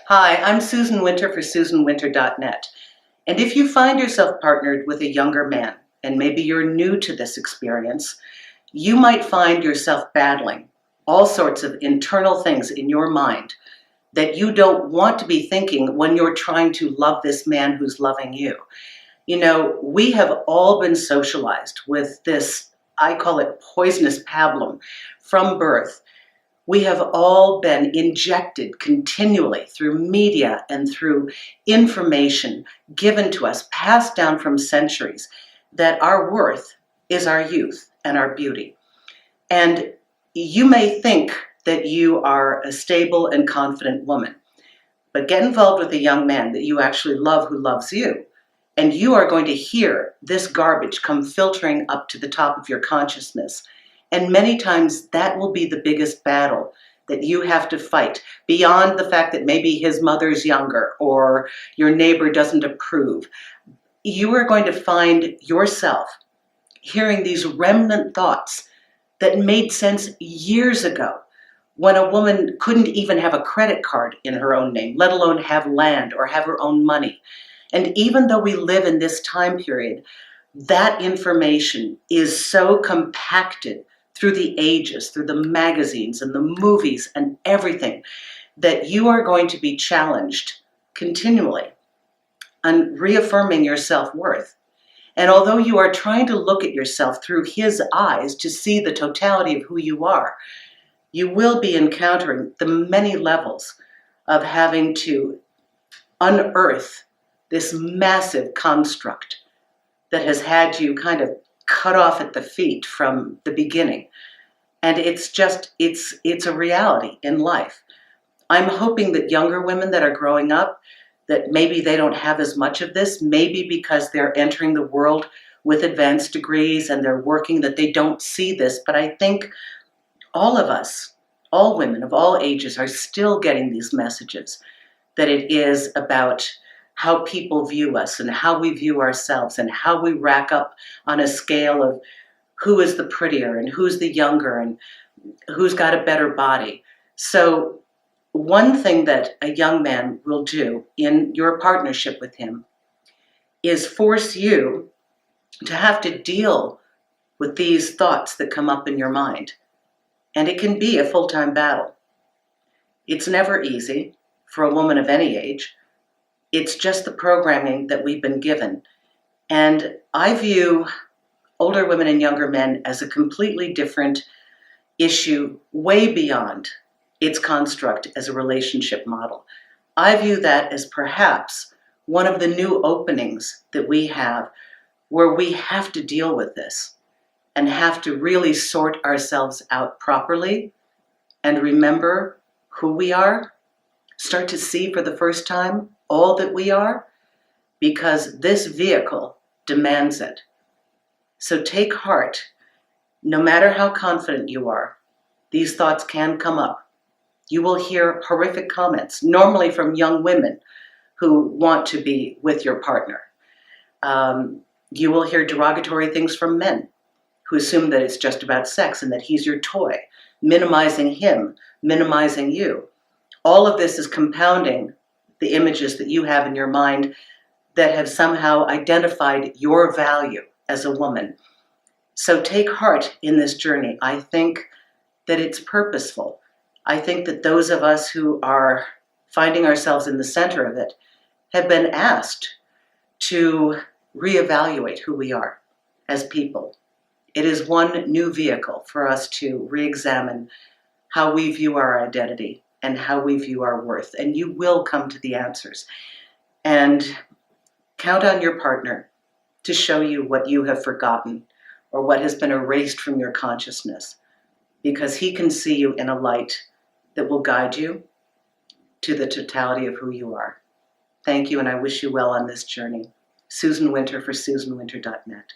Hi, I'm Susan Winter for SusanWinter.net. And if you find yourself partnered with a younger man, and maybe you're new to this experience, you might find yourself battling all sorts of internal things in your mind that you don't want to be thinking when you're trying to love this man who's loving you. You know, we have all been socialized with this, I call it poisonous pablum, from birth. We have all been injected continually through media and through information given to us, passed down from centuries, that our worth is our youth and our beauty. And you may think that you are a stable and confident woman, but get involved with a young man that you actually love who loves you. And you are going to hear this garbage come filtering up to the top of your consciousness. And many times that will be the biggest battle that you have to fight, beyond the fact that maybe his mother's younger or your neighbor doesn't approve. You are going to find yourself hearing these remnant thoughts that made sense years ago, when a woman couldn't even have a credit card in her own name, let alone have land or have her own money. And even though we live in this time period, that information is so compacted through the ages, through the magazines and the movies and everything, that you are going to be challenged continually on reaffirming your self-worth. And although you are trying to look at yourself through his eyes to see the totality of who you are, you will be encountering the many levels of having to unearth this massive construct that has had you kind of cut off at the feet from the beginning. And it's a reality in life. I'm hoping that younger women that are growing up, that maybe they don't have as much of this, maybe because they're entering the world with advanced degrees and they're working, that they don't see this. But I think all of us, all women of all ages, are still getting these messages, that it is about how people view us and how we view ourselves and how we rack up on a scale of who is the prettier and who's the younger and who's got a better body. So one thing that a young man will do in your partnership with him is force you to have to deal with these thoughts that come up in your mind. And it can be a full-time battle. It's never easy for a woman of any age. It's just the programming that we've been given. And I view older women and younger men as a completely different issue, way beyond its construct as a relationship model. I view that as perhaps one of the new openings that we have, where we have to deal with this and have to really sort ourselves out properly and remember who we are, start to see for the first time all that we are, because this vehicle demands it. So take heart. No matter how confident you are, these thoughts can come up. You will hear horrific comments, normally from young women who want to be with your partner. You will hear derogatory things from men who assume that it's just about sex and that he's your toy, minimizing him, minimizing you. All of this is compounding the images that you have in your mind that have somehow identified your value as a woman. So take heart in this journey. I think that it's purposeful. I think that those of us who are finding ourselves in the center of it have been asked to reevaluate who we are as people. It is one new vehicle for us to reexamine how we view our identity and how we view our worth. And you will come to the answers. And count on your partner to show you what you have forgotten or what has been erased from your consciousness, because he can see you in a light that will guide you to the totality of who you are. Thank you, and I wish you well on this journey. Susan Winter for SusanWinter.net.